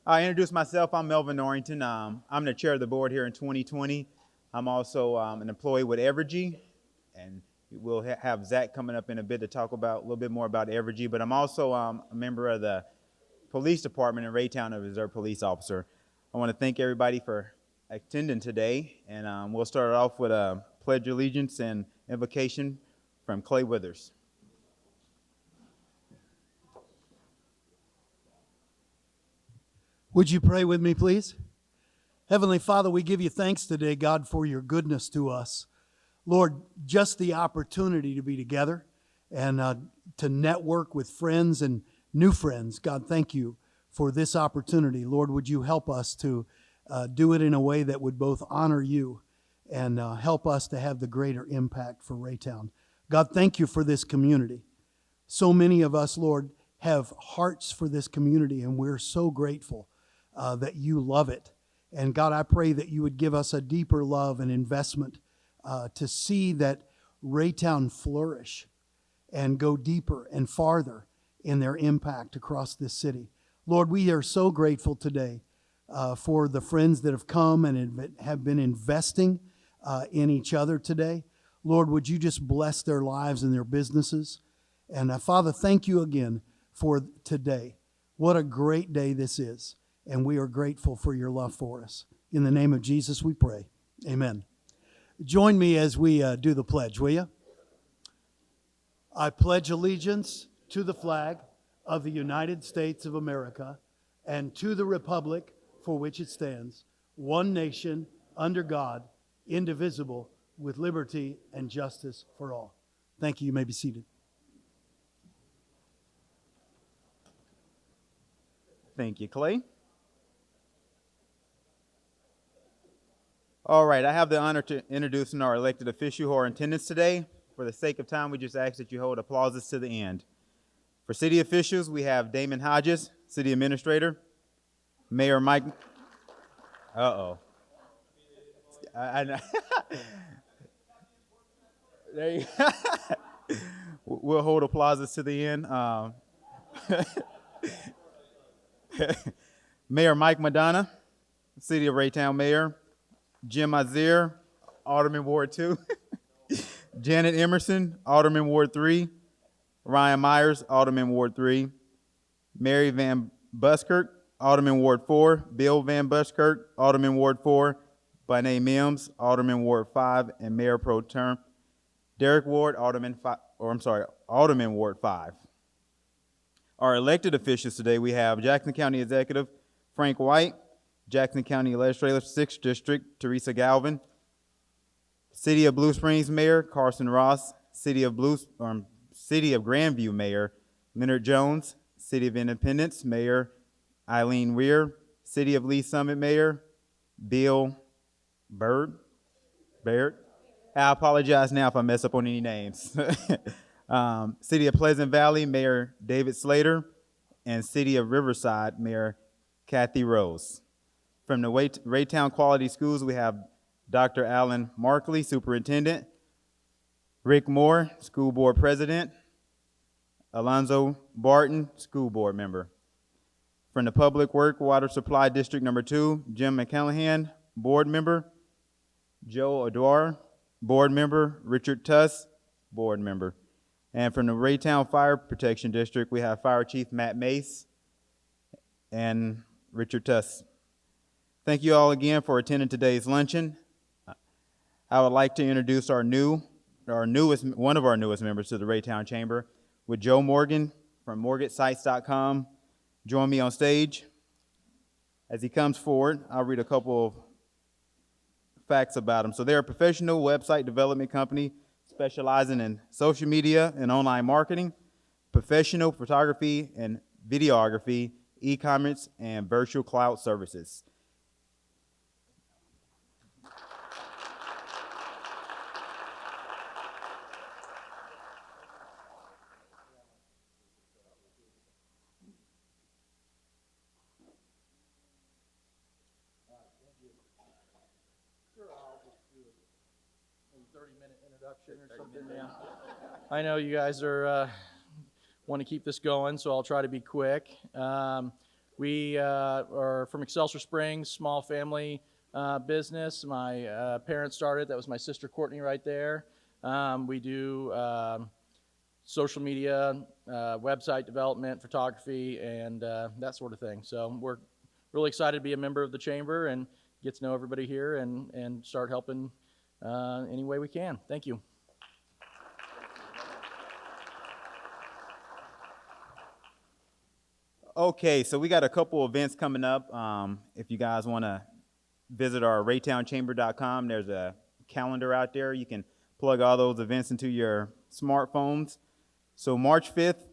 I introduce myself. I'm Melvin Norrington. I'm the chair of the board here in 2020. I'm also an employee with Evergy, and we'll have Zach coming up in a bit to talk about a little bit more about Evergy. But I'm also a member of the police department in Raytown, a reserve police officer. I want to thank everybody for attending today, and we'll start off with a pledge of allegiance and invocation from Clay Withers. Would you pray with me, please? Heavenly Father, we give you thanks today, God, for your goodness to us. Lord, just the opportunity to be together and to network with friends and new friends. God, thank you for this opportunity. Lord, would you help us to do it in a way that would both honor you and help us to have the greater impact for Raytown. God, thank you for this community. So many of us, Lord, have hearts for this community, and we're so grateful that you love it. And God, I pray that you would give us a deeper love and investment to see that Raytown flourish and go deeper and farther in their impact across this city. Lord, we are so grateful today for the friends that have come and have been investing in each other today. Lord, would you just bless their lives and their businesses? And Father, thank you again for today. What a great day this is. And we are grateful for your love for us. In the name of Jesus we pray. Amen. Join me as we do the pledge, will you? I pledge allegiance to the flag of the United States of America and to the republic for which it stands, one nation, under God, indivisible, with liberty and justice for all. Thank you. You may be seated. Thank you, Clay. All right, I have the honor to introduce our elected officials who are in attendance today. For the sake of time, we just ask that you hold applauses to the end. For city officials, we have Damon Hodges, city administrator, Mayor Mike. I know. There you go. We'll hold applauses to the end. Mayor Mike McDonough, city of Raytown mayor. Jim Azier, Alderman Ward 2. Janet Emerson, Alderman Ward 3. Ryan Myers, Alderman Ward 3. Mary Van Buskirk, Alderman Ward 4. Bill Van Buskirk, Alderman Ward 4. Bynay Mims, Alderman Ward 5. And Mayor Pro Tem Derek Ward, Alderman Ward 5. Our elected officials today, we have Jackson County Executive Frank White, Jackson County Legislative 6th District, Teresa Galvin, City of Blue Springs Mayor Carson Ross, City of Grandview Mayor Leonard Jones, City of Independence Mayor Eileen Weir, City of Lee Summit Mayor Bill Baird. I apologize now if I mess up on any names. City of Pleasant Valley Mayor David Slater, and City of Riverside Mayor Kathy Rose. From the Raytown Quality Schools, we have Dr. Alan Markley, Superintendent, Rick Moore, School Board President, Alonzo Barton, School Board Member. From the Public Work Water Supply District Number 2, Jim McCallahan, Board Member, Joe Odwar, Board Member, Richard Tuss, Board Member. And from the Raytown Fire Protection District, we have Fire Chief Matt Mace and Richard Tuss. Thank you all again for attending today's luncheon. I would like to introduce one of our newest members to the Raytown Chamber, with Joe Morgan from MortgageSites.com. Join me on stage. As he comes forward, I'll read a couple of facts about him. So they're a professional website development company specializing in social media and online marketing, professional photography and videography, e-commerce, and virtual cloud services. Or something. Yeah. I know you guys are want to keep this going, so I'll try to be quick. We are from Excelsior Springs, small family business. My parents started. That was my sister Courtney right there. We do social media, website development, photography, and that sort of thing. So we're really excited to be a member of the chamber and get to know everybody here and start helping any way we can. Thank you. Okay, so we got a couple events coming up. If you guys want to visit our raytownchamber.com, there's a calendar out there. You can plug all those events into your smartphones. So March 5th,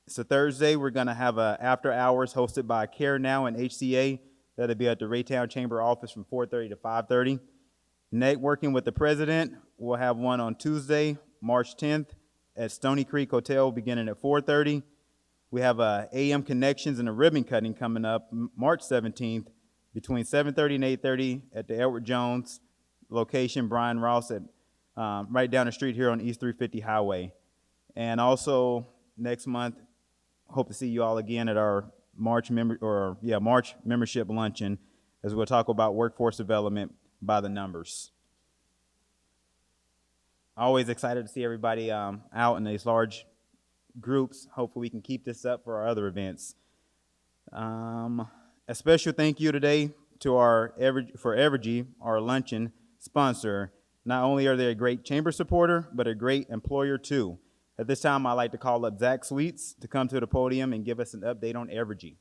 it's a Thursday, we're going to have a after hours hosted by Care Now and HCA. That'll be at the Raytown Chamber office from 4:30 to 5:30. Networking with the president, we'll have one on Tuesday, March 10th at Stony Creek Hotel beginning at 4:30. We have AM Connections and a ribbon cutting coming up March 17th between 7:30 and 8:30 at the Edward Jones location, Brian Ross, at right down the street here on East 350 Highway. And also next month, hope to see you all again at our March membership luncheon, as we'll talk about workforce development by the numbers. Always excited to see everybody out in these large groups. Hopefully we can keep this up for our other events. A special thank you today to Evergy, our luncheon sponsor. Not only are they a great chamber supporter, but a great employer too. At this time, I'd like to call up Zach Sweets to come to the podium and give us an update on Evergy.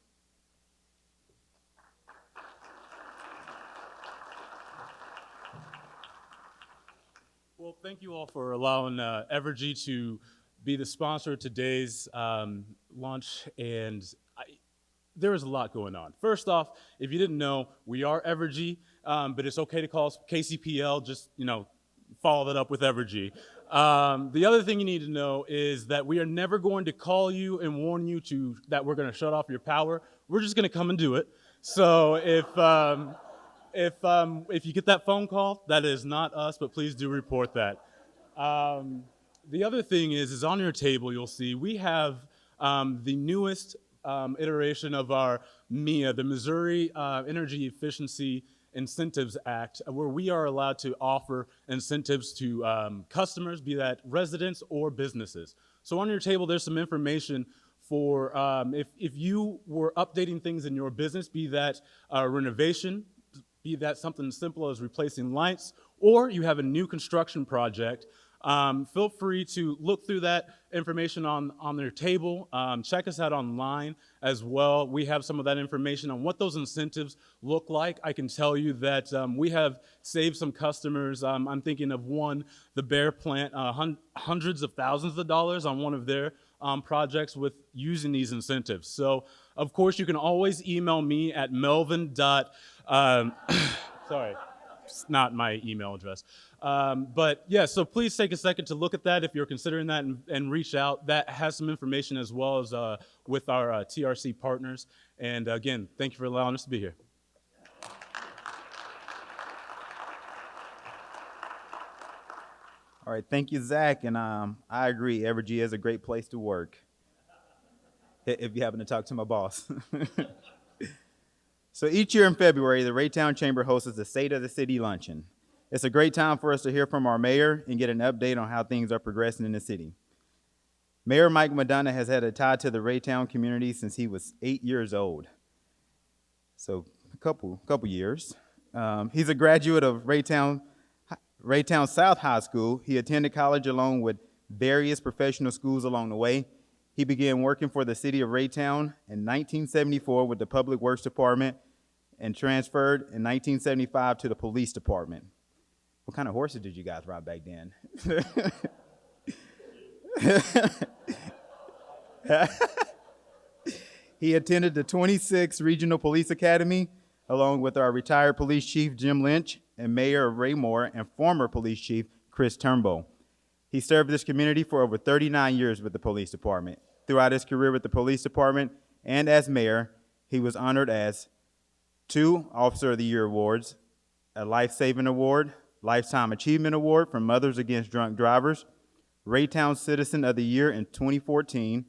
Well, thank you all for allowing Evergy to be the sponsor of today's launch, and there is a lot going on. First off, if you didn't know, we are Evergy, but it's okay to call us KCPL. Just follow that up with Evergy. The other thing you need to know is that we are never going to call you and warn you that we're going to shut off your power. We're just going to come and do it. So if you get that phone call, that is not us, but please do report that. The other thing is on your table, you'll see we have the newest iteration of our MIA, the Missouri Energy Efficiency Incentives Act, where we are allowed to offer incentives to customers, be that residents or businesses. So on your table, there's some information for if you were updating things in your business, be that renovation, be that something simple as replacing lights, or you have a new construction project. Feel free to look through that information on their table. Check us out online as well. We have some of that information on what those incentives look like. I can tell you that we have saved some customers. I'm thinking of one, the Bear Plant, hundreds of thousands of dollars on one of their projects with using these incentives. So, of course, you can always email me at melvin. Sorry, it's not my email address. But yeah, so please take a second to look at that if you're considering that and reach out. That has some information as well as with our TRC partners. And again, thank you for allowing us to be here. All right, thank you, Zach. And I agree, Evergy is a great place to work, if you happen to talk to my boss. So each year in February, the Raytown Chamber hosts the State of the City Luncheon. It's a great time for us to hear from our mayor and get an update on how things are progressing in the city. Mayor Mike McDonough has had a tie to the Raytown community since he was 8 years old. So a couple years. He's a graduate of Raytown South High School. He attended college along with various professional schools along the way. He began working for the city of Raytown in 1974 with the Public Works Department and transferred in 1975 to the police department. What kind of horses did you guys ride back then? He attended the 26th Regional Police Academy along with our retired police chief, Jim Lynch, and Mayor of Raymore and former police chief, Chris Turnbull. He served this community for over 39 years with the police department. Throughout his career with the police department and as mayor, he was honored as 2 Officer of the Year awards, a Life Saving Award, Lifetime Achievement Award from Mothers Against Drunk Drivers, Raytown Citizen of the Year in 2014,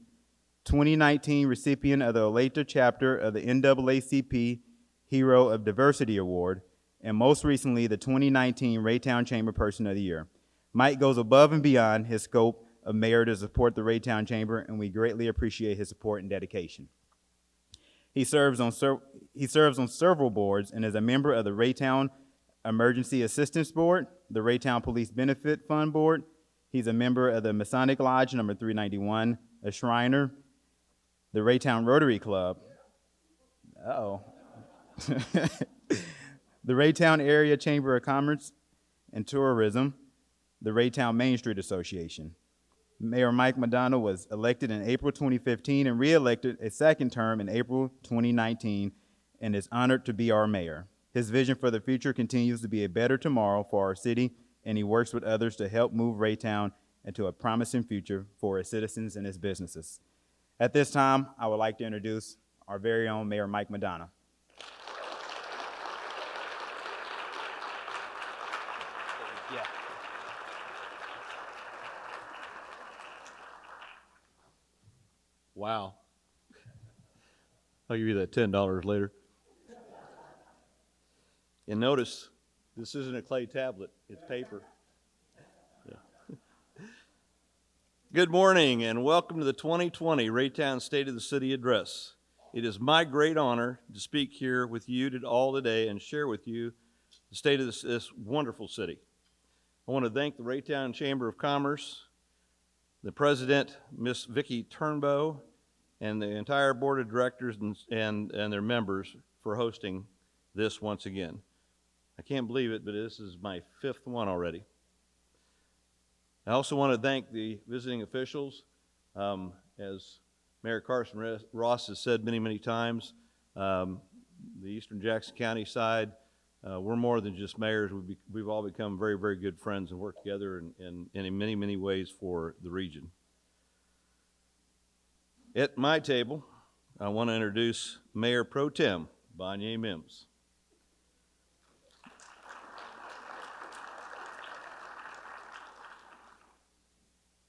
2019 recipient of the Olathe chapter of the NAACP Hero of Diversity Award, and most recently, the 2019 Raytown Chamber Person of the Year. Mike goes above and beyond his scope of mayor to support the Raytown Chamber, and we greatly appreciate his support and dedication. He serves on several boards and is a member of the Raytown Emergency Assistance Board, the Raytown Police Benefit Fund Board. He's a member of the Masonic Lodge number 391, a Shriner, the Raytown Rotary Club, the Raytown Area Chamber of Commerce and Tourism, the Raytown Main Street Association. Mayor Mike McDonough was elected in April 2015 and re-elected a second term in April 2019 and is honored to be our mayor. His vision for the future continues to be a better tomorrow for our city, and he works with others to help move Raytown into a promising future for its citizens and its businesses. At this time, I would like to introduce our very own Mayor Mike McDonough. Yeah. Wow. I'll give you that $10 later. And notice, this isn't a clay tablet, it's paper. Yeah. Good morning and welcome to the 2020 Raytown State of the City Address. It is my great honor to speak here with you all today and share with you the state of this wonderful city. I want to thank the Raytown Chamber of Commerce, the president, Miss Vicki Turnbow, and the entire board of directors and their members for hosting this once again. I can't believe it, but this is my 5th one already. I also want to thank the visiting officials. As Mayor Carson Ross has said many, many times, the Eastern Jackson County side, we're more than just mayors. We've all become very, very good friends and work together in many, many ways for the region. At my table, I want to introduce Mayor Pro Tem Bonnie Mims.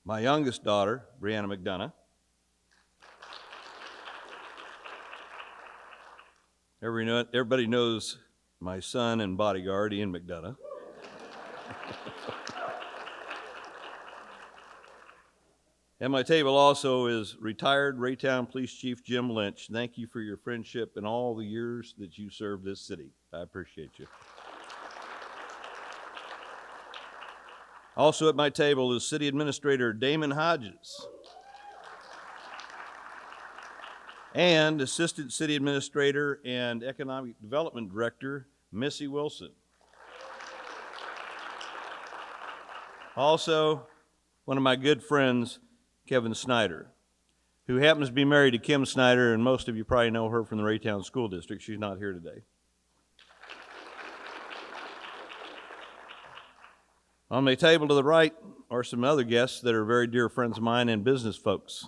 My youngest daughter, Brianna McDonough. Everybody knows my son and bodyguard, Ian McDonough. At my table also is retired Raytown Police Chief Jim Lynch. Thank you for your friendship and all the years that you served this city. I appreciate you. Also at my table is City Administrator Damon Hodges and Assistant City Administrator and Economic Development Director Missy Wilson. Also, one of my good friends, Kevin Snyder, who happens to be married to Kim Snyder, and most of you probably know her from the Raytown School District. She's not here today. On my table to the right are some other guests that are very dear friends of mine and business folks,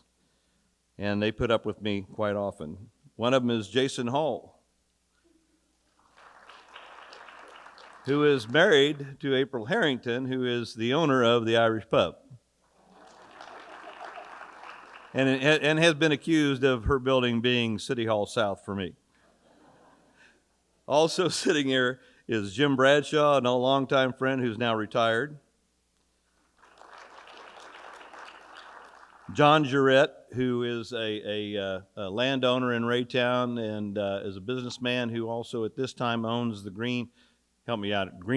and they put up with me quite often. One of them is Jason Hall, who is married to April Harrington, who is the owner of the Irish Pub, and has been accused of her building being City Hall South for me. Also sitting here is Jim Bradshaw, a longtime friend who's now retired. John Jarrett, who is a landowner in Raytown and is a businessman who also at this time owns the Green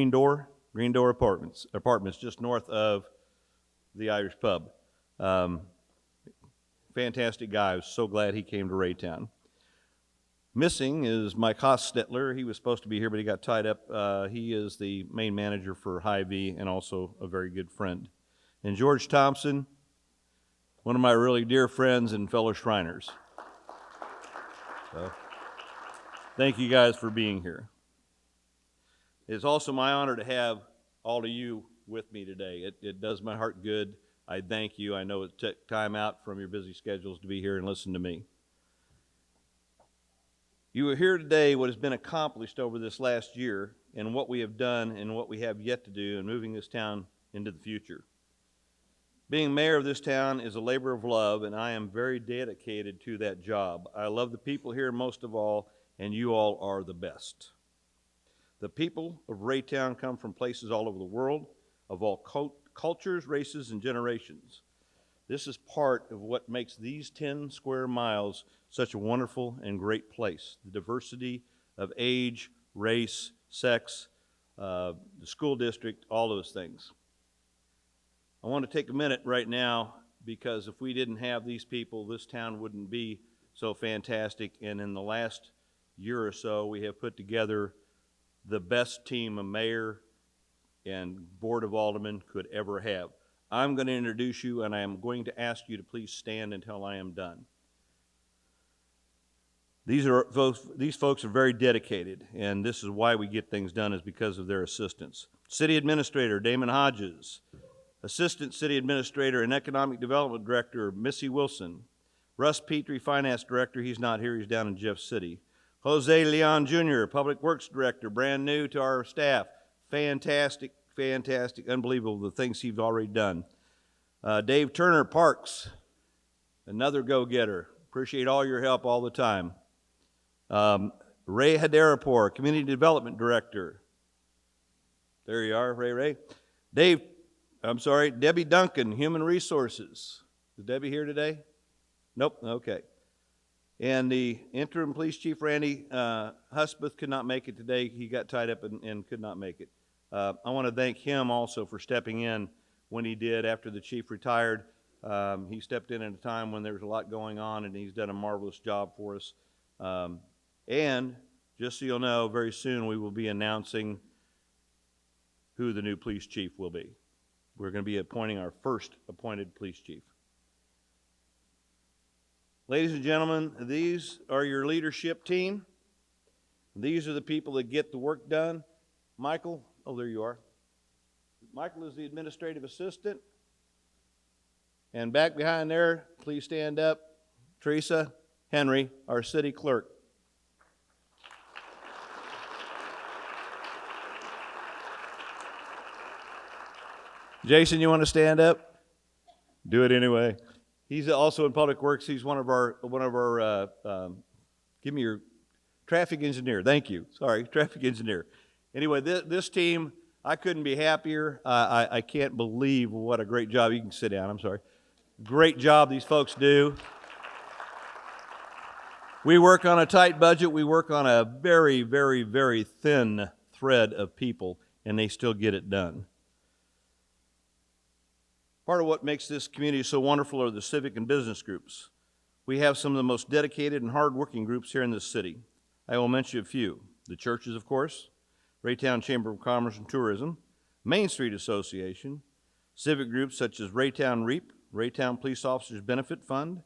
Door Apartments just north of the Irish Pub. Fantastic guy. I was so glad he came to Raytown. Missing is Mike Hostetler. He was supposed to be here, but he got tied up. He is the main manager for Hy-Vee and also a very good friend. And George Thompson, one of my really dear friends and fellow Shriners. So, thank you guys for being here. It's also my honor to have all of you with me today. It does my heart good. I thank you. I know it took time out from your busy schedules to be here and listen to me. You will hear today what has been accomplished over this last year and what we have done and what we have yet to do in moving this town into the future. Being mayor of this town is a labor of love, and I am very dedicated to that job. I love the people here most of all, and you all are the best. The people of Raytown come from places all over the world, of all cultures, races, and generations. This is part of what makes these 10 square miles such a wonderful and great place. The diversity of age, race, sex, the school district, all those things. I want to take a minute right now because if we didn't have these people, this town wouldn't be so fantastic. And in the last year or so, we have put together the best team a mayor and board of aldermen could ever have. I'm going to introduce you, and I am going to ask you to please stand until I am done. These folks are very dedicated, and this is why we get things done, is because of their assistance. City Administrator Damon Hodges, Assistant City Administrator and Economic Development Director Missy Wilson, Russ Petrie, Finance Director, he's not here, he's down in Jeff City. Jose Leon Jr., Public Works Director, brand new to our staff. Fantastic, unbelievable the things he's already done. Dave Turner, Parks, another go-getter. Appreciate all your help all the time. Ray Hadarapur, Community Development Director. There you are, Ray. Debbie Duncan, Human Resources. Is Debbie here today? Nope, okay. And the interim police chief, Randy Husbeth, could not make it today. He got tied up and could not make it. I want to thank him also for stepping in when he did after the chief retired. He stepped in at a time when there was a lot going on, and he's done a marvelous job for us. And just so you'll know, very soon we will be announcing who the new police chief will be. We're going to be appointing our first appointed police chief. Ladies and gentlemen, these are your leadership team. These are the people that get the work done. Michael, oh, there you are. Michael is the administrative assistant. And back behind there, please stand up, Teresa Henry, our city clerk. Jason, you want to stand up? Do it anyway. He's also in Public Works. He's one of our give me your traffic engineer. Thank you. Sorry, traffic engineer. Anyway, this team, I couldn't be happier. I can't believe what a great job. You can sit down. I'm sorry. Great job these folks do. We work on a tight budget. We work on a very, very, very thin thread of people, and they still get it done. Part of what makes this community so wonderful are the civic and business groups. We have some of the most dedicated and hardworking groups here in this city. I will mention a few. The churches, of course, Raytown Chamber of Commerce and Tourism, Main Street Association, civic groups such as Raytown REAP, Raytown Police Officers Benefit Fund,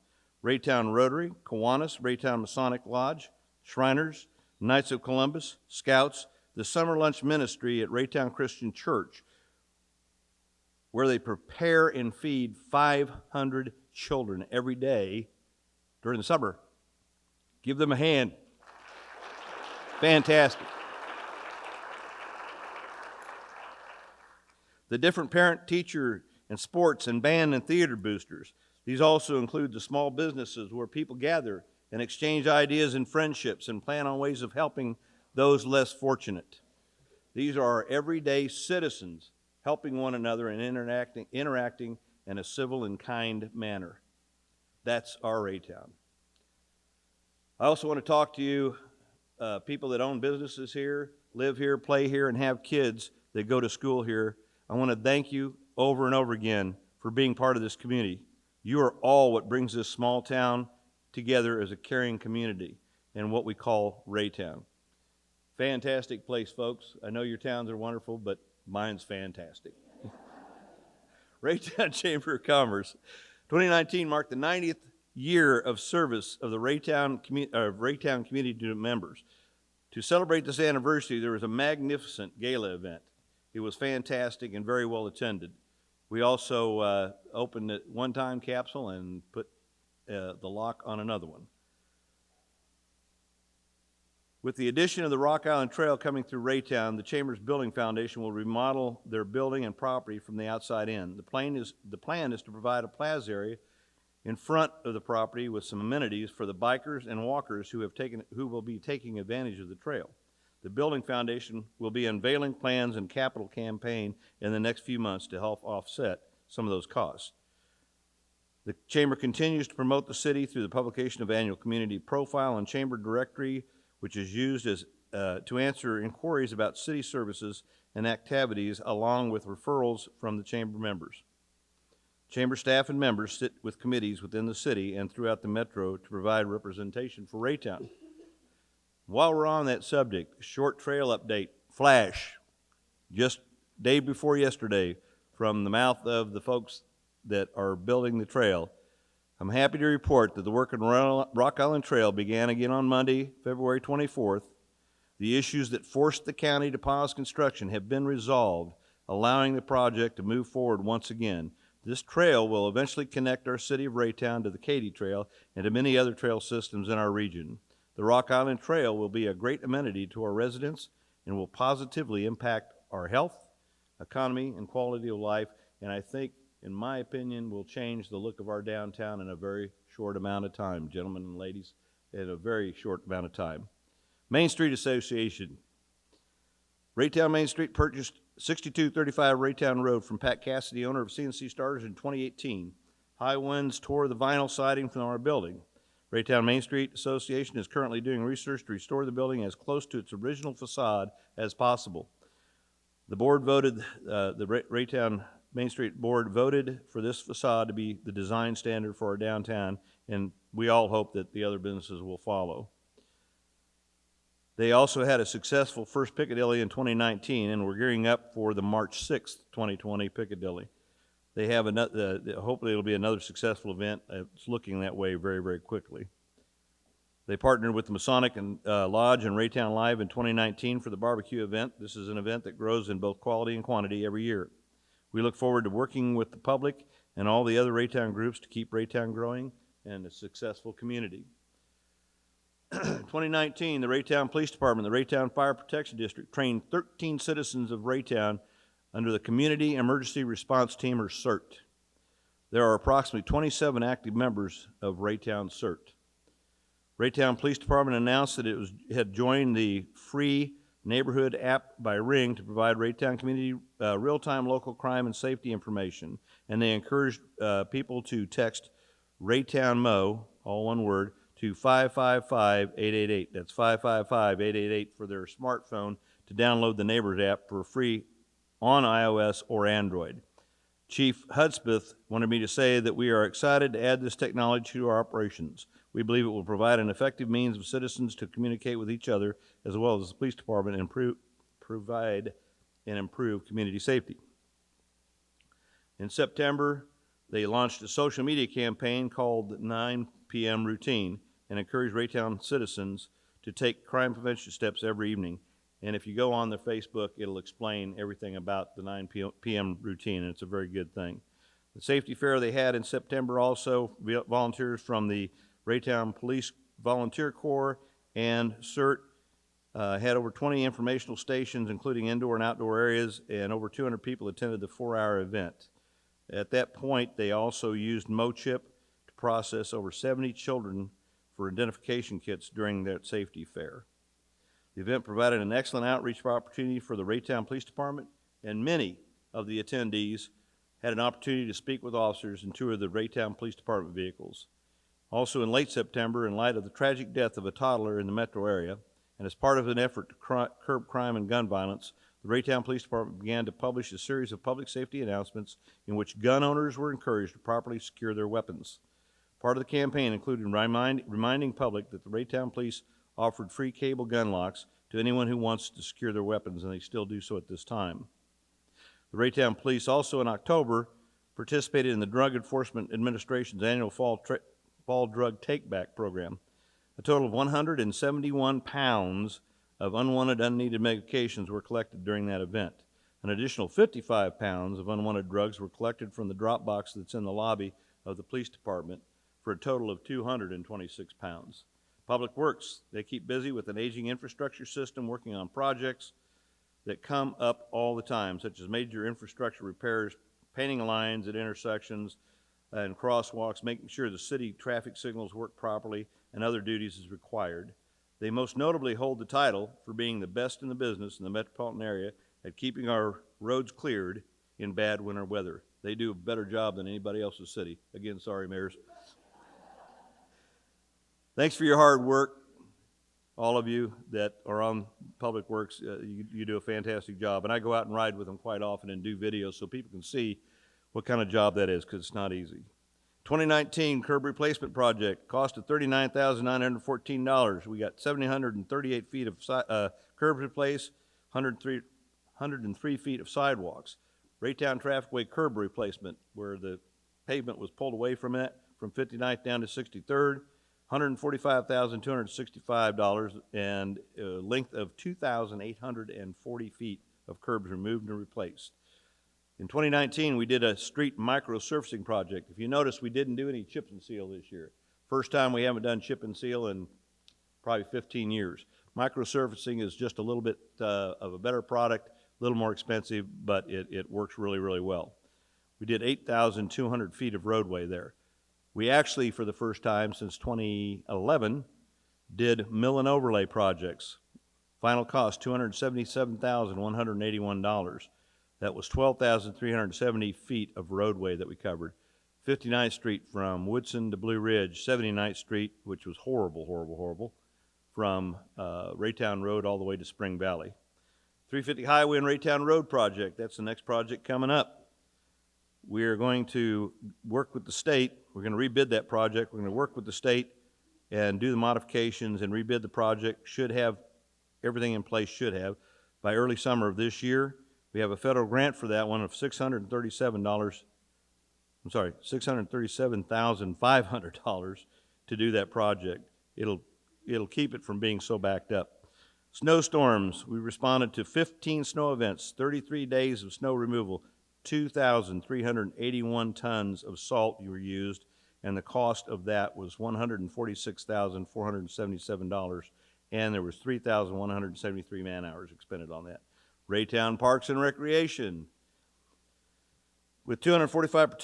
Raytown Rotary, Kiwanis, Raytown Masonic Lodge, Shriners, Knights of Columbus, Scouts, the Summer Lunch Ministry at Raytown Christian Church, where they prepare and feed 500 children every day during the summer. Give them a hand. Fantastic. The different parent, teacher, and sports and band and theater boosters. These also include the small businesses where people gather and exchange ideas and friendships and plan on ways of helping those less fortunate. These are our everyday citizens helping one another and interacting in a civil and kind manner. That's our Raytown. I also want to talk to you, people that own businesses here, live here, play here, and have kids that go to school here. I want to thank you over and over again for being part of this community. You are all what brings this small town together as a caring community in what we call Raytown. Fantastic place, folks. I know your towns are wonderful, but mine's fantastic. Raytown Chamber of Commerce. 2019 marked the 90th year of service of the Raytown community members. To celebrate this anniversary, there was a magnificent gala event. It was fantastic and very well attended. We also opened a one-time capsule and put the lock on another one. With the addition of the Rock Island Trail coming through Raytown, the Chamber's Building Foundation will remodel their building and property from the outside in. The plan is to provide a plaza area in front of the property with some amenities for the bikers and walkers who will be taking advantage of the trail. The Building Foundation will be unveiling plans and capital campaign in the next few months to help offset some of those costs. The Chamber continues to promote the city through the publication of annual community profile and Chamber directory, which is used to answer inquiries about city services and activities, along with referrals from the Chamber members. Chamber staff and members sit with committees within the city and throughout the metro to provide representation for Raytown. While we're on that subject, short trail update, flash, just day before yesterday, from the mouth of the folks that are building the trail. I'm happy to report that the work on Rock Island Trail began again on Monday, February 24th. The issues that forced the county to pause construction have been resolved, allowing the project to move forward once again. This trail will eventually connect our city of Raytown to the Katy Trail and to many other trail systems in our region. The Rock Island Trail will be a great amenity to our residents and will positively impact our health, economy, and quality of life, and I think, in my opinion, will change the look of our downtown in a very short amount of time, gentlemen and ladies, in a very short amount of time. Main Street Association. Raytown Main Street purchased 6235 Raytown Road from Pat Cassidy, owner of CNC Starters, in 2018. High winds tore the vinyl siding from our building. Raytown Main Street Association is currently doing research to restore the building as close to its original facade as possible. The board voted, the Raytown Main Street Board voted for this facade to be the design standard for our downtown, and we all hope that the other businesses will follow. They also had a successful first Piccadilly in 2019, and we're gearing up for the March 6th, 2020 Piccadilly. They have another, hopefully it'll be another successful event. It's looking that way very, very quickly. They partnered with the Masonic and Lodge and Raytown Live in 2019 for the barbecue event. This is an event that grows in both quality and quantity every year. We look forward to working with the public and all the other Raytown groups to keep Raytown growing and a successful community. 2019, the Raytown Police Department, the Raytown Fire Protection District, trained 13 citizens of Raytown under the Community Emergency Response Team, or CERT. There are approximately 27 active members of Raytown CERT. Raytown Police Department announced that it had joined the free neighborhood app by Ring to provide Raytown community real-time local crime and safety information, and they encouraged people to text Raytown Mo, all one word, to 555-888. That's 555-888 for their smartphone to download the Neighbors app for free on iOS or Android. Chief Hudspeth wanted me to say that we are excited to add this technology to our operations. We believe it will provide an effective means of citizens to communicate with each other as well as the police department and provide and improve community safety. In September, they launched a social media campaign called 9 p.m. Routine and encouraged Raytown citizens to take crime prevention steps every evening. And if you go on their Facebook, it'll explain everything about the 9 p.m. routine, and it's a very good thing. The safety fair they had in September also, volunteers from the Raytown Police Volunteer Corps and CERT had over 20 informational stations, including indoor and outdoor areas, and over 200 people attended the 4-hour event. At that point, they also used MoChip to process over 70 children for identification kits during their safety fair. The event provided an excellent outreach opportunity for the Raytown Police Department, and many of the attendees had an opportunity to speak with officers and tour the Raytown Police Department vehicles. Also in late September, in light of the tragic death of a toddler in the metro area, and as part of an effort to curb crime and gun violence, the Raytown Police Department began to publish a series of public safety announcements in which gun owners were encouraged to properly secure their weapons. Part of the campaign included reminding public that the Raytown Police offered free cable gun locks to anyone who wants to secure their weapons, and they still do so at this time. The Raytown Police also in October participated in the Drug Enforcement Administration's annual fall drug take-back program. A total of 171 pounds of unwanted, unneeded medications were collected during that event. An additional 55 pounds of unwanted drugs were collected from the drop box that's in the lobby of the police department for a total of 226 pounds. Public Works, they keep busy with an aging infrastructure system, working on projects that come up all the time, such as major infrastructure repairs, painting lines at intersections and crosswalks, making sure the city traffic signals work properly, and other duties as required. They most notably hold the title for being the best in the business in the metropolitan area at keeping our roads cleared in bad winter weather. They do a better job than anybody else in the city. Again, sorry, mayors. Thanks for your hard work, all of you that are on Public Works. You do a fantastic job. And I go out and ride with them quite often and do videos so people can see what kind of job that is, because it's not easy. 2019 curb replacement project, cost of $39,914. We got 738 feet of curbs replaced, 103 feet of sidewalks. Raytown Trafficway curb replacement, where the pavement was pulled away from it, from 59th down to 63rd. $145,265 and a length of 2,840 feet of curbs removed and replaced. In 2019, we did a street micro-surfacing project. If you notice, we didn't do any chip and seal this year. First time we haven't done chip and seal in probably 15 years. Micro-surfacing is just a little bit of a better product, a little more expensive, but it works really, really well. We did 8,200 feet of roadway there. We actually, for the first time since 2011, did mill and overlay projects. Final cost, $277,181. That was 12,370 feet of roadway that we covered. 59th Street from Woodson to Blue Ridge, 79th Street, which was horrible, horrible, horrible, from Raytown Road all the way to Spring Valley. 350 Highway and Raytown Road project, that's the next project coming up. We are going to work with the state. We're going to rebid that project. We're going to work with the state and do the modifications and rebid the project. Should have everything in place, by early summer of this year. We have a federal grant for that one of $637,500 to do that project. It'll keep it from being so backed up. Snowstorms, we responded to 15 snow events, 33 days of snow removal, 2,381 tons of salt were used, and the cost of that was $146,477, and there was 3,173 man-hours expended on that. Raytown Parks and Recreation, with 245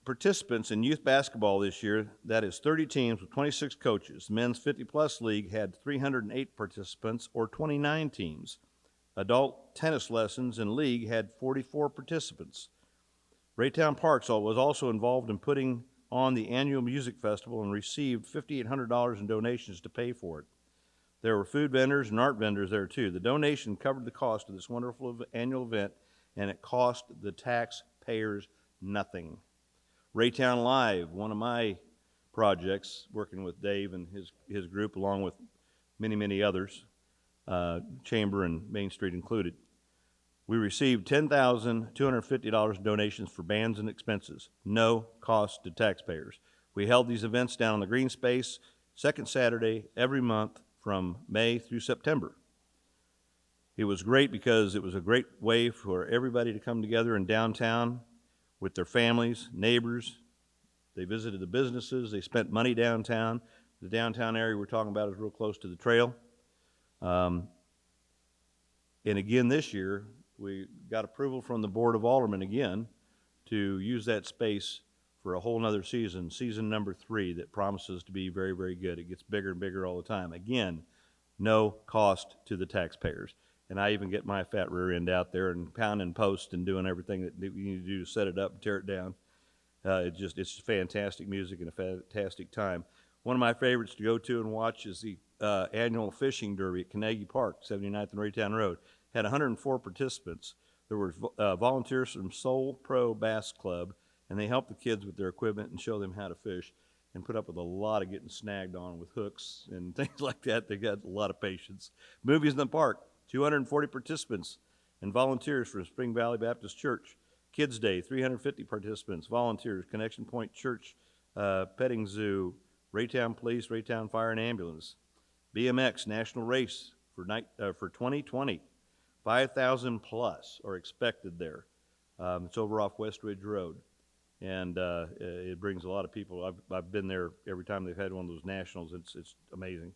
participants in youth basketball this year, that is 30 teams with 26 coaches. The men's 50-plus league had 308 participants, or 29 teams. Adult tennis lessons and league had 44 participants. Raytown Parks was also involved in putting on the annual music festival and received $5,800 in donations to pay for it. There were food vendors and art vendors there too. The donation covered the cost of this wonderful annual event, and it cost the taxpayers nothing. Raytown Live, one of my projects, working with Dave and his group, along with many, many others, Chamber and Main Street included. We received $10,250 in donations for bands and expenses, no cost to taxpayers. We held these events down on the green space, second Saturday every month from May through September. It was great because it was a great way for everybody to come together in downtown with their families, neighbors. They visited the businesses, they spent money downtown. The downtown area we're talking about is real close to the trail. And again this year, we got approval from the Board of Aldermen again to use that space for a whole nother season, season number 3, that promises to be very, very good. It gets bigger and bigger all the time. Again, no cost to the taxpayers. And I even get my fat rear end out there and pounding posts and doing everything that we need to do to set it up and tear it down. It's fantastic music and a fantastic time. One of my favorites to go to and watch is the annual fishing derby at Carnegie Park, 79th and Raytown Road. Had 104 participants. There were volunteers from Soul Pro Bass Club, and they helped the kids with their equipment and show them how to fish, and put up with a lot of getting snagged on with hooks and things like that. They got a lot of patience. Movies in the park, 240 participants and volunteers from Spring Valley Baptist Church. Kids Day, 350 participants, volunteers, Connection Point Church, Petting Zoo, Raytown Police, Raytown Fire and Ambulance. BMX National Race for 2020. 5,000 plus are expected there. It's over off West Ridge Road. and it brings a lot of people. I've been there every time they've had one of those nationals. It's amazing.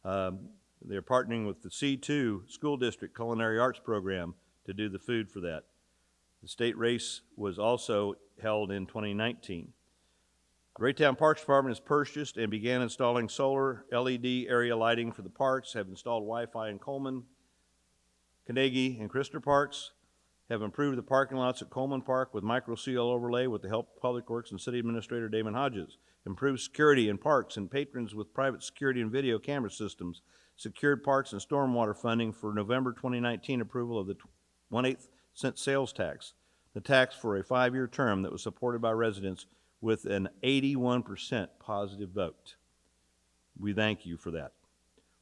They're partnering with the C2 School District Culinary Arts Program to do the food for that. The state race was also held in 2019. The Raytown Parks Department has purchased and began installing solar LED area lighting for the parks, have installed Wi-Fi in Coleman, Carnegie, and Christer Parks, have improved the parking lots at Coleman Park with micro seal overlay with the help of Public Works and City Administrator Damon Hodges, improved security in parks and patrons with private security and video camera systems, secured parks and stormwater funding for November 2019 approval of the 1/8 cent sales tax, the tax for a 5-year term that was supported by residents with an 81% positive vote. We thank you for that.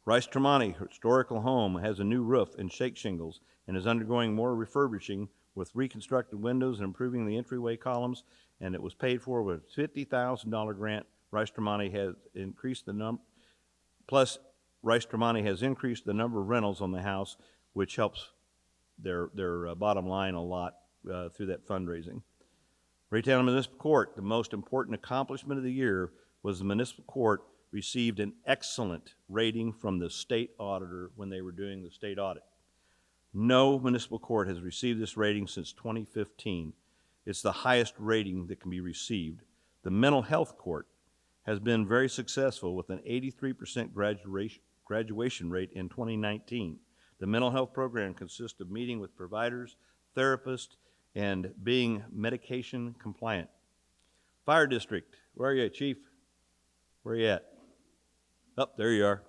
Rice Tremonti Historical Home has a new roof and shake shingles and is undergoing more refurbishing with reconstructed windows and improving the entryway columns, and it was paid for with a $50,000 grant. Rice Tremonti has increased the number, plus Rice Tremonti has increased the number of rentals on the house, which helps their bottom line a lot through that fundraising. Raytown Municipal Court, the most important accomplishment of the year was the Municipal Court received an excellent rating from the state auditor when they were doing the state audit. No municipal court has received this rating since 2015. It's the highest rating that can be received. The Mental Health Court has been very successful with an 83% graduation rate in 2019. The mental health program consists of meeting with providers, therapists, and being medication compliant. Fire District, where are you at, Chief? Where are you at? Oh, there you are.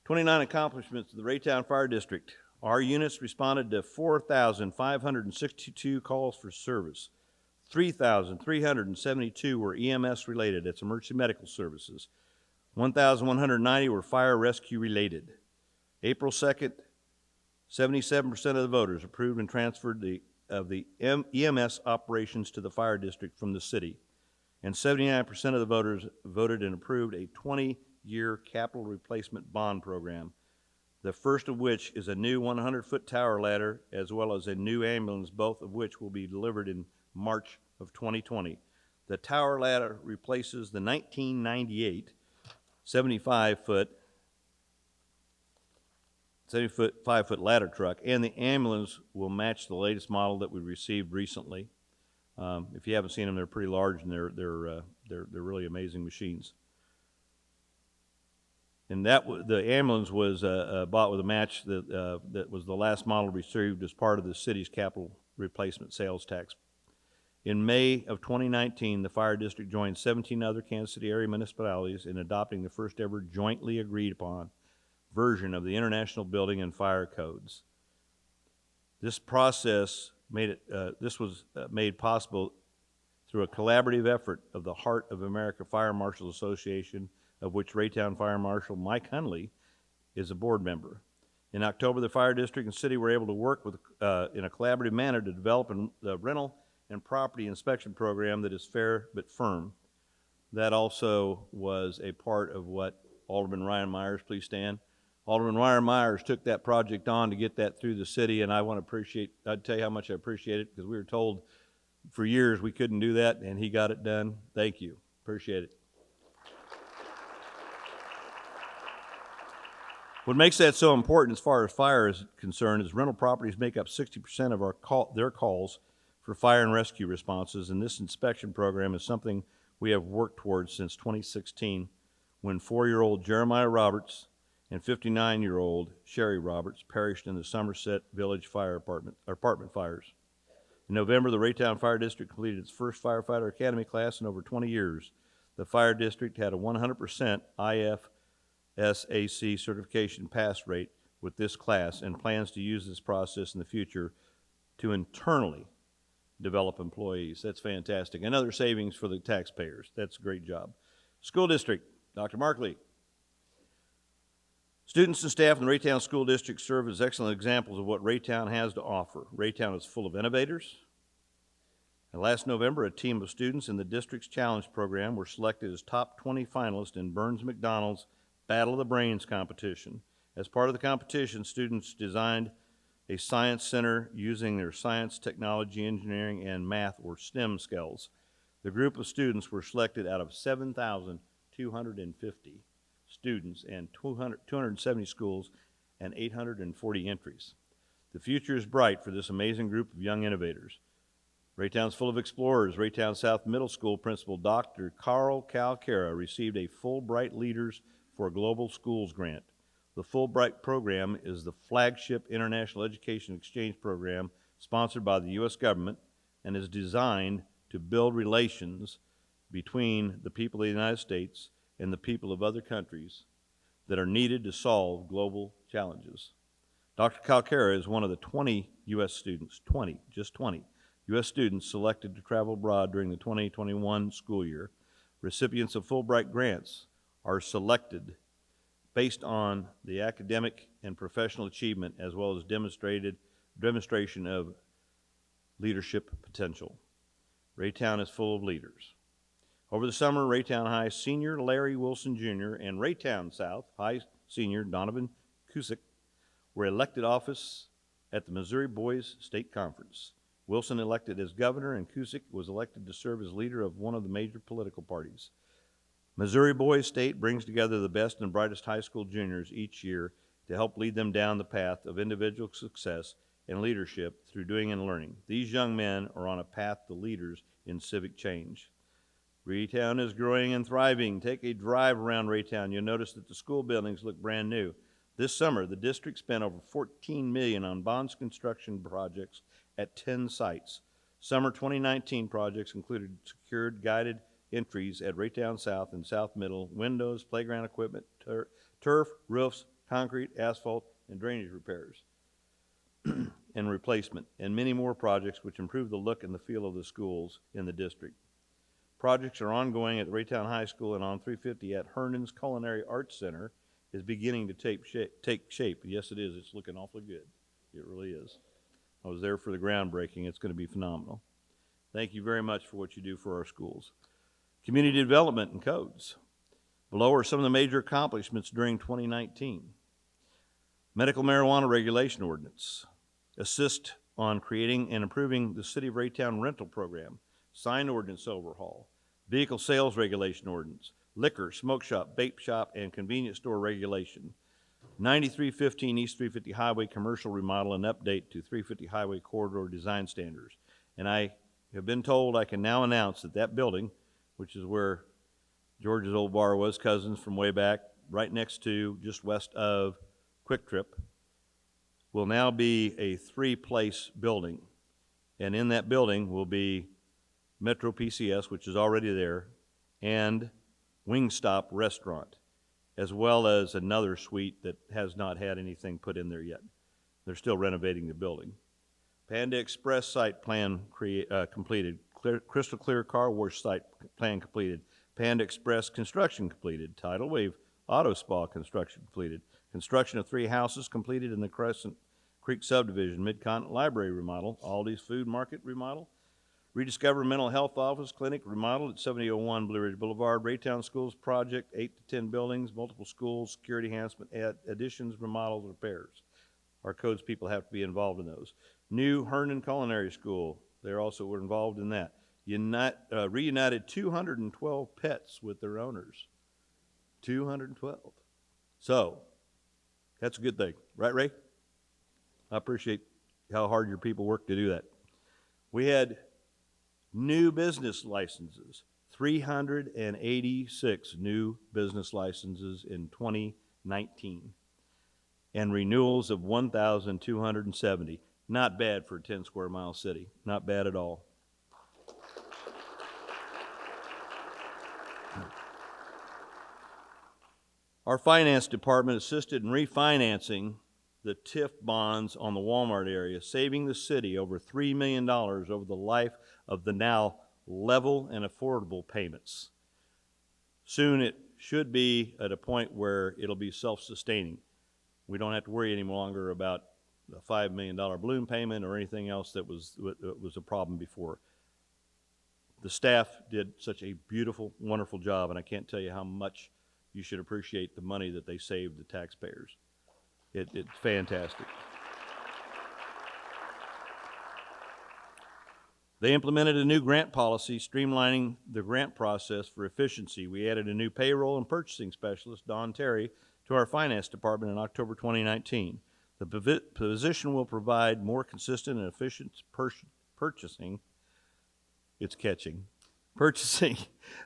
29 accomplishments of the Raytown Fire District. Our units responded to 4,562 calls for service. 3,372 were EMS related, that's emergency medical services. 1,190 were fire rescue related. April 2nd, 77% of the voters approved and transferred the EMS operations to the fire district from the city. And 79% of the voters voted and approved a 20-year capital replacement bond program, the first of which is a new 100-foot tower ladder as well as a new ambulance, both of which will be delivered in March of 2020. The tower ladder replaces the 1998 75-foot ladder truck, and the ambulance will match the latest model that we received recently. If you haven't seen them, they're pretty large, and they're really amazing machines. And the ambulance was bought with a match that was the last model received as part of the city's capital replacement sales tax. In May of 2019, the fire district joined 17 other Kansas City area municipalities in adopting the first ever jointly agreed upon version of the International Building and Fire Codes. This process was made possible through a collaborative effort of the Heart of America Fire Marshals Association, of which Raytown Fire Marshal Mike Hunley is a board member. In October, the fire district and city were able to work with in a collaborative manner to develop a rental and property inspection program that is fair but firm. That also was a part of what Alderman Ryan Myers, please stand. Alderman Ryan Myers took that project on to get that through the city, and I'd tell you how much I appreciate it, because we were told for years we couldn't do that, and he got it done. Thank you. Appreciate it. What makes that so important as far as fire is concerned is rental properties make up 60% of their calls for fire and rescue responses, and this inspection program is something we have worked towards since 2016, when 4-year-old Jeremiah Roberts and 59-year-old Sherry Roberts perished in the Somerset Village apartment fires. In November, the Raytown Fire District completed its first Firefighter Academy class in over 20 years. The fire district had a 100% IFSAC certification pass rate with this class and plans to use this process in the future to internally develop employees. That's fantastic. Another savings for the taxpayers. That's a great job. School District, Dr. Markley. Students and staff in the Raytown School District serve as excellent examples of what Raytown has to offer. Raytown is full of innovators. And last November, a team of students in the district's challenge program were selected as top 20 finalists in Burns McDonough's Battle of the Brains competition. As part of the competition, students designed a science center using their science, technology, engineering, and math or STEM skills. The group of students were selected out of 7,250 students and 270 schools and 840 entries. The future is bright for this amazing group of young innovators. Raytown's full of explorers. Raytown South Middle School Principal Dr. Carl Calcara received a Fulbright Leaders for Global Schools grant. The Fulbright program is the flagship international education exchange program sponsored by the U.S. government and is designed to build relations between the people of the United States and the people of other countries that are needed to solve global challenges. Dr. Calcara is one of the 20 U.S. students, 20 U.S. students selected to travel abroad during the 2021 school year. Recipients of Fulbright grants are selected based on the academic and professional achievement as well as demonstration of leadership potential. Raytown is full of leaders. Over the summer, Raytown High senior Larry Wilson Jr. and Raytown South High senior Donovan Cusick were elected office at the Missouri Boys State Conference. Wilson elected as governor and Cusick was elected to serve as leader of one of the major political parties. Missouri Boys State brings together the best and brightest high school juniors each year to help lead them down the path of individual success and leadership through doing and learning. These young men are on a path to leaders in civic change. Raytown is growing and thriving. Take a drive around Raytown. You'll notice that the school buildings look brand new. This summer, the district spent over $14 million on bonds construction projects at 10 sites. Summer 2019 projects included secured guided entries at Raytown South and South Middle, windows, playground equipment, turf, roofs, concrete, asphalt, and drainage repairs and replacement, and many more projects which improve the look and the feel of the schools in the district. Projects are ongoing at Raytown High School and on 350 at Herndon's Culinary Arts Center is beginning to take shape. Yes, it is. It's looking awfully good. It really is. I was there for the groundbreaking. It's going to be phenomenal. Thank you very much for what you do for our schools. Community development and codes. Below are some of the major accomplishments during 2019. Medical marijuana regulation ordinance. Assist on creating and improving the City of Raytown rental program. Sign ordinance overhaul. Vehicle sales regulation ordinance. Liquor, smoke shop, vape shop, and convenience store regulation. 9315 East 350 Highway commercial remodel and update to 350 Highway corridor design standards. And I have been told I can now announce that that building, which is where George's old bar was, Cousins from way back, right next to, just west of Quick Trip, will now be a three-place building. And in that building will be Metro PCS, which is already there, and Wingstop Restaurant, as well as another suite that has not had anything put in there yet. They're still renovating the building. Panda Express site plan completed. Crystal Clear Car Wash site plan completed. Panda Express construction completed. Tidal Wave Auto Spa construction completed. Construction of 3 houses completed in the Crescent Creek subdivision. Mid-Continent Library remodel. Aldi's Food Market remodel. Rediscover Mental Health Office Clinic remodel at 7001 Blue Ridge Boulevard. Raytown Schools project, 8 to 10 buildings, multiple schools, security enhancement, additions, remodels, repairs. Our codes people have to be involved in those. New Herndon Culinary School, they also were involved in that. Reunited 212 pets with their owners. 212. So, that's a good thing. Right, Ray? I appreciate how hard your people work to do that. We had new business licenses, 386 new business licenses in 2019, and renewals of 1,270. Not bad for a 10 square mile city, not bad at all. Our finance department assisted in refinancing the TIF bonds on the Walmart area, saving the city over $3 million over the life of the now level and affordable payments. Soon it should be at a point where it'll be self-sustaining. We don't have to worry any longer about a $5 million balloon payment or anything else that was a problem before. The staff did such a beautiful, wonderful job, and I can't tell you how much you should appreciate the money that they saved the taxpayers. It's fantastic. They implemented a new grant policy, streamlining the grant process for efficiency. We added a new payroll and purchasing specialist, Don Terry, to our finance department in October 2019. The position will provide more consistent and efficient purchasing. It's catching. Purchasing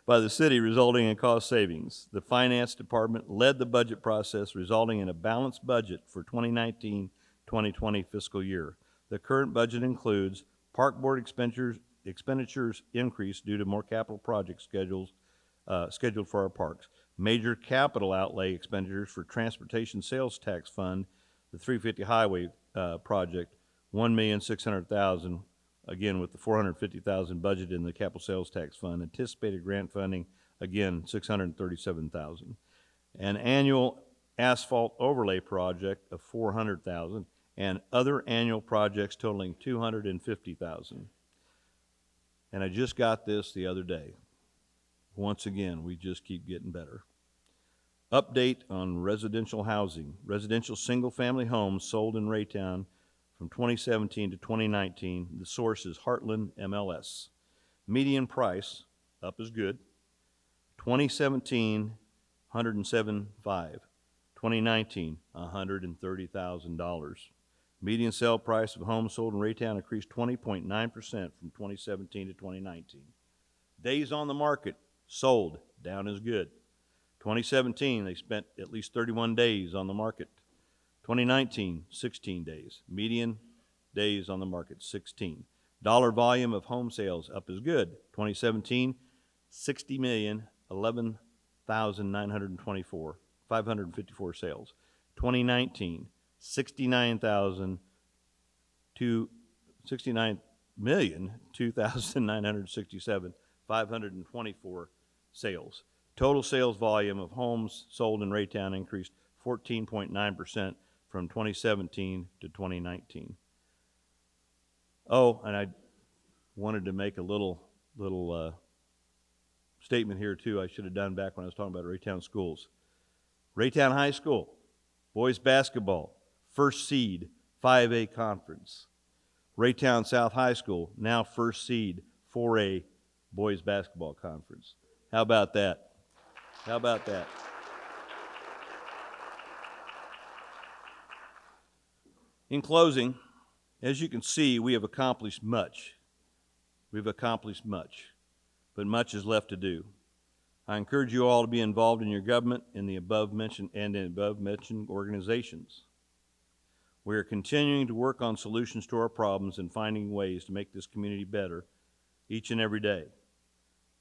by the city, resulting in cost savings. The finance department led the budget process, resulting in a balanced budget for 2019-2020 fiscal year. The current budget includes park board expenditures increase due to more capital projects scheduled for our parks. Major capital outlay expenditures for transportation sales tax fund, the 350 highway project, $1,600,000. Again, with the $450,000 budget in the capital sales tax fund. Anticipated grant funding, again, $637,000. An annual asphalt overlay project of $400,000, and other annual projects totaling $250,000. And I just got this the other day. Once again, we just keep getting better. Update on residential housing. Residential single-family homes sold in Raytown from 2017 to 2019. The source is Heartland MLS. Median price, up is good. 2017, $107,500. 2019, $130,000. Median sale price of homes sold in Raytown increased 20.9% from 2017 to 2019. Days on the market, sold, down is good. 2017, they spent at least 31 days on the market. 2019, 16 days. Median days on the market, 16. Dollar volume of home sales, up is good. 2017, 60,011,924, 554 sales. 2019, 69,002,967, 524 sales. Total sales volume of homes sold in Raytown increased 14.9% from 2017 to 2019. Oh, and I wanted to make a little statement here too. I should have done back when I was talking about Raytown schools. Raytown High School, boys basketball, first seed, 5A conference. Raytown South High School, now first seed, 4A boys basketball conference. How about that? How about that? In closing, as you can see, we have accomplished much. We've accomplished much, but much is left to do. I encourage you all to be involved in your government in the above-mentioned organizations. We are continuing to work on solutions to our problems and finding ways to make this community better each and every day.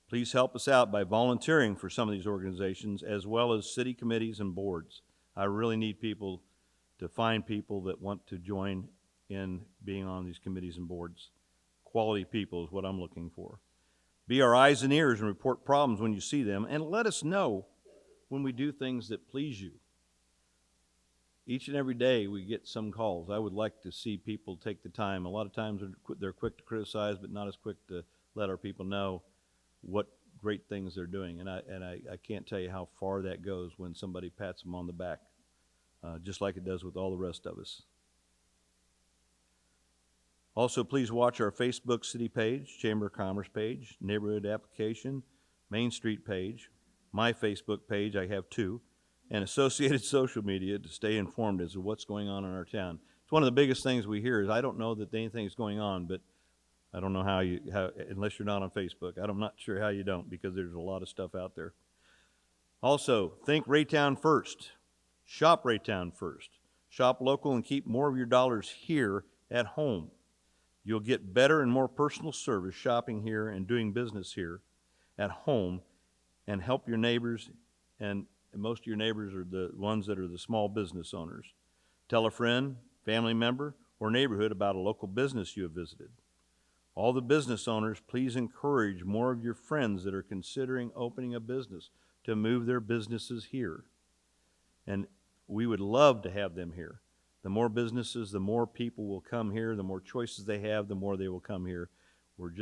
Please help us out by volunteering for some of these organizations as well as city committees and boards. I really need people to find people that want to join in being on these committees and boards. Quality people is what I'm looking for. Be our eyes and ears and report problems when you see them, and let us know when we do things that please you. Each and every day we get some calls. I would like to see people take the time. A lot of times they're quick to criticize, but not as quick to let our people know what great things they're doing. And I can't tell you how far that goes when somebody pats them on the back, just like it does with all the rest of us. Also, please watch our Facebook city page, Chamber of Commerce page, neighborhood application, Main Street page, my Facebook page, I have two, and associated social media to stay informed as to what's going on in our town. It's one of the biggest things we hear is, I don't know that anything's going on, but I don't know how unless you're not on Facebook. I'm not sure how you don't, because there's a lot of stuff out there. Also, think Raytown first. Shop Raytown first. Shop local and keep more of your dollars here at home. You'll get better and more personal service shopping here and doing business here at home, and help your neighbors, and most of your neighbors are the ones that are the small business owners. Tell a friend, family member, or neighborhood about a local business you have visited. All the business owners, please encourage more of your friends that are considering opening a business to move their businesses here. And we would love to have them here. The more businesses, the more people will come here. The more choices they have, the more they will come here. We're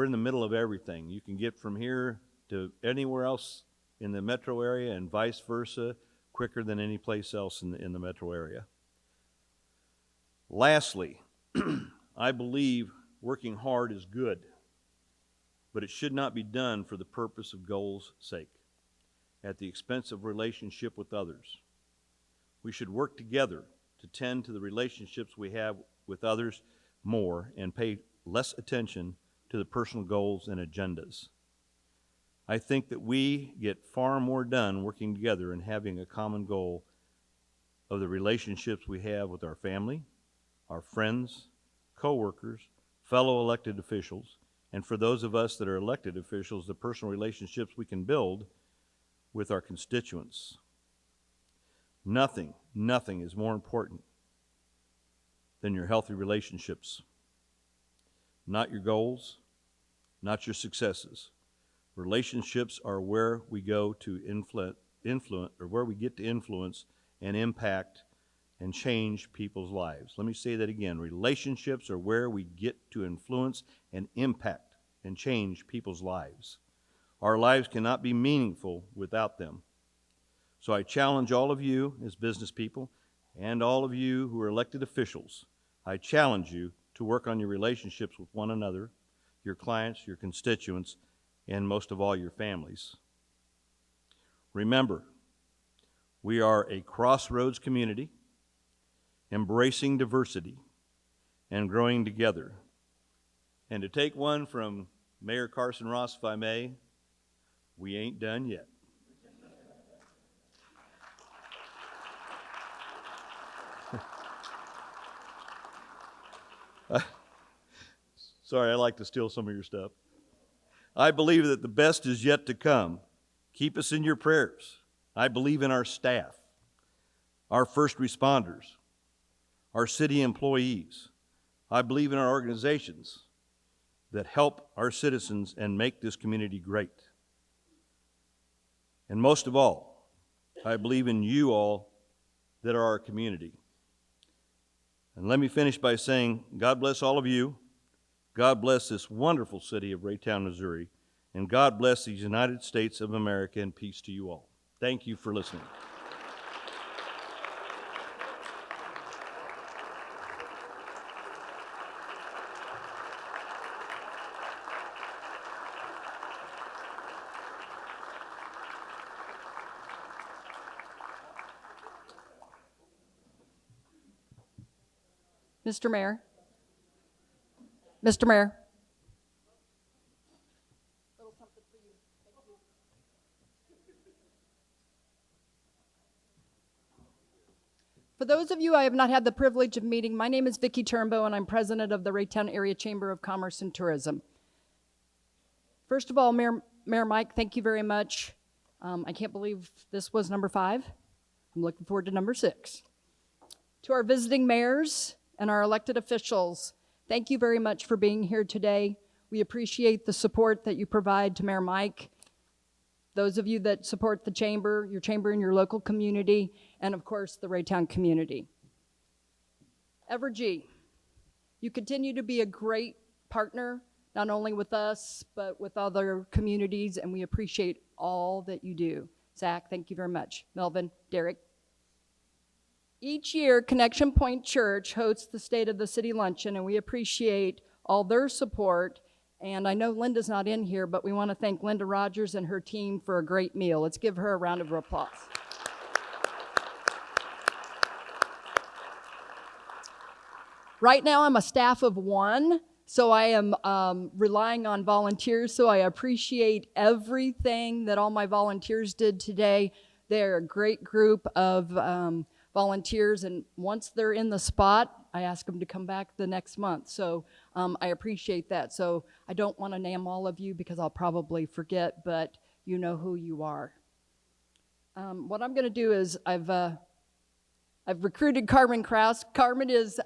in the middle of everything. You can get from here to anywhere else in the metro area and vice versa quicker than any place else in the metro area. Lastly, I believe Working hard is good, but it should not be done for the purpose of goals' sake, at the expense of relationship with others. We should work together to tend to the relationships we have with others more and pay less attention to the personal goals and agendas. I think that we get far more done working together and having a common goal of the relationships we have with our family, our friends, co-workers, fellow elected officials, and for those of us that are elected officials, the personal relationships we can build with our constituents. Nothing is more important than your healthy relationships. Not your goals, not your successes. Relationships are where we go to influence, or where we get to influence and impact and change people's lives. Let me say that again. Relationships are where we get to influence and impact and change people's lives. Our lives cannot be meaningful without them. So I challenge all of you as business people and all of you who are elected officials, I challenge you to work on your relationships with one another, your clients, your constituents, and most of all, your families. Remember, we are a crossroads community, embracing diversity and growing together. And to take one from Mayor Carson Ross, if I may, we ain't done yet. Sorry, I like to steal some of your stuff. I believe that the best is yet to come. Keep us in your prayers. I believe in our staff, our first responders, our city employees. I believe in our organizations that help our citizens and make this community great. And most of all, I believe in you all that are our community. And let me finish by saying, God bless all of you. God bless this wonderful city of Raytown, Missouri. And God bless the United States of America, and peace to you all. Thank you for listening. Mr. Mayor. Mr. Mayor. For those of you I have not had the privilege of meeting, my name is Vicki Turnbow, and I'm president of the Raytown Area Chamber of Commerce and Tourism. First of all, Mayor Mike, thank you very much. I can't believe this was number 5. I'm looking forward to number 6. To our visiting mayors and our elected officials, thank you very much for being here today. We appreciate the support that you provide to Mayor Mike, those of you that support the chamber in your local community, and of course the Raytown community. Evergy, you continue to be a great partner, not only with us, but with other communities, and we appreciate all that you do. Zach, thank you very much. Melvin, Derek. Each year, Connection Point Church hosts the State of the City Luncheon, and we appreciate all their support. And I know Linda's not in here, but we want to thank Linda Rogers and her team for a great meal. Let's give her a round of applause. Right now, I'm a staff of 1, so I am relying on volunteers, so I appreciate everything that all my volunteers did today. They're a great group of volunteers, and once they're in the spot, I ask them to come back the next month. So I appreciate that. So I don't want to name all of you because I'll probably forget, but you know who you are. What I'm going to do is I've recruited Carmen Krause. Carmen is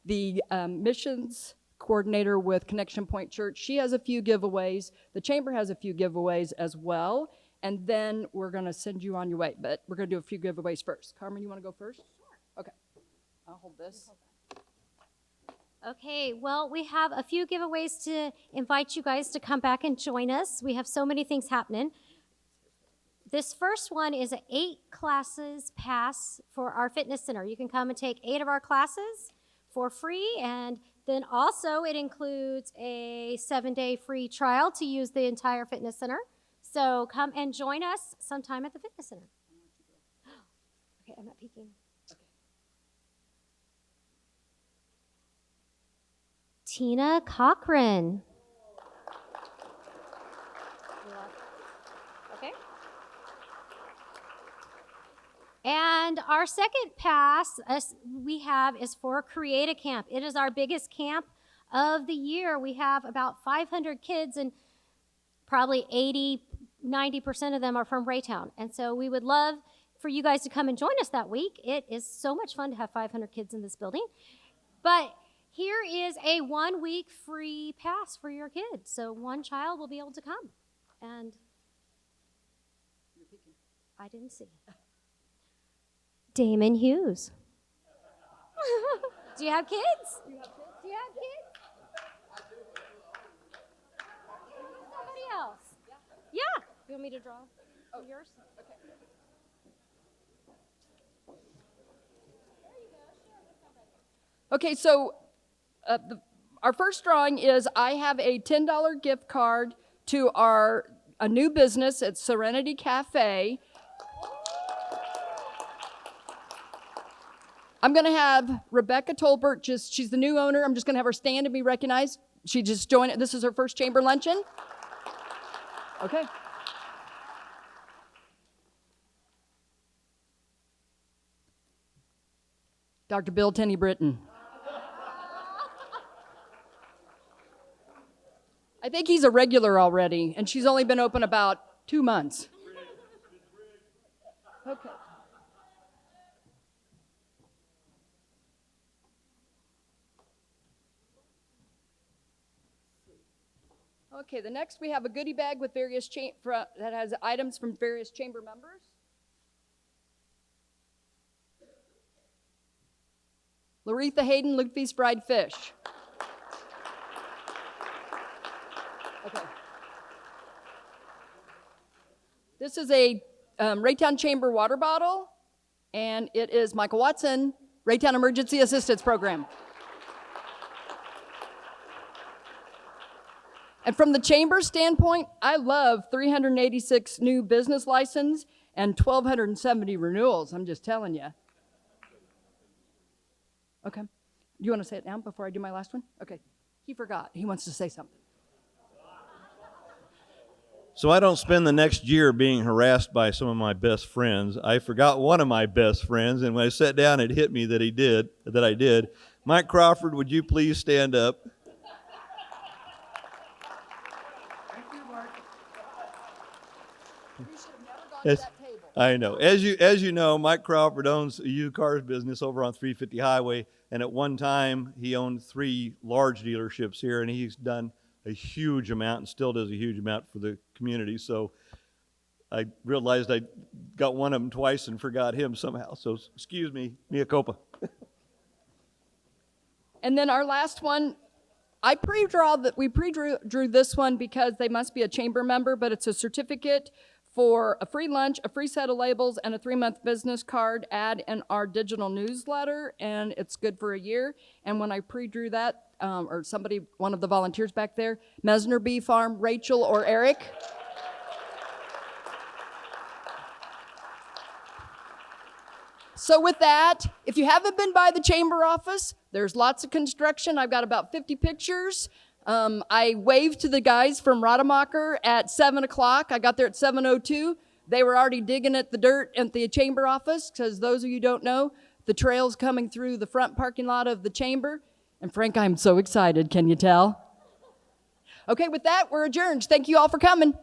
the missions coordinator with Connection Point Church. She has a few giveaways. The chamber has a few giveaways as well. And then we're going to send you on your way. But we're going to do a few giveaways first. Carmen, you want to go first? Sure. Okay. I'll hold this. Okay, well, we have a few giveaways to invite you guys to come back and join us. We have so many things happening. This first one is an 8 classes pass for our fitness center. You can come and take 8 of our classes for free. And then also it includes a 7-day free trial to use the entire fitness center. So come and join us sometime at the fitness center. Okay, I'm not peeking. Tina Cochran. Okay. And our second pass we have is for Create a Camp. It is our biggest camp of the year. We have about 500 kids, and probably 90% of them are from Raytown. And so we would love for you guys to come and join us that week. It is so much fun to have 500 kids in this building. But here is a 1-week free pass for your kids. So one child will be able to come. And I didn't see. Damon Hughes. Do you have kids? Do you have kids? Somebody else. Yeah. You want me to draw? Oh, yours? Okay. Okay, so our first drawing is I have a $10 gift card to a new business at Serenity Cafe. I'm going to have Rebecca Tolbert, she's the new owner. I'm just going to have her stand and be recognized. She just joined, this is her first chamber luncheon. Okay. Dr. Bill Tenney Britton. I think he's a regular already, and she's only been open about 2 months. Okay. Okay, the next we have a goodie bag with various that has items from various chamber members. Laretha Hayden, Luke's fried fish. Okay. This is a Raytown Chamber water bottle, and it is Michael Watson, Raytown Emergency Assistance Program. And from the chamber standpoint, I love 386 new business license and 1,270 renewals. I'm just telling you. Okay. Do you want to say it now before I do my last one? Okay. He forgot. He wants to say something. So I don't spend the next year being harassed by some of my best friends. I forgot one of my best friends, and when I sat down, it hit me that I did. Mike Crawford, would you please stand up? Yes, I know. As you know, Mike Crawford owns a used cars business over on 350 Highway, and at one time he owned 3 large dealerships here, and he's done a huge amount and still does a huge amount for the community. So I realized I got one of them twice and forgot him somehow. So excuse me, mea culpa. And then our last one, we pre-drew this one because they must be a chamber member, but it's a certificate for a free lunch, a free set of labels, and a 3-month business card ad in our digital newsletter, and it's good for a year. And when I pre-drew that, or one of the volunteers back there, Mesner Bee Farm, Rachel or Eric. So with that, if you haven't been by the chamber office, there's lots of construction. I've got about 50 pictures. I waved to the guys from Rademacher at 7 o'clock. I got there at 7:02. They were already digging at the dirt at the chamber office, because those of you who don't know, the trail's coming through the front parking lot of the chamber. And Frank, I'm so excited, can you tell? Okay, with that, we're adjourned. Thank you all for coming.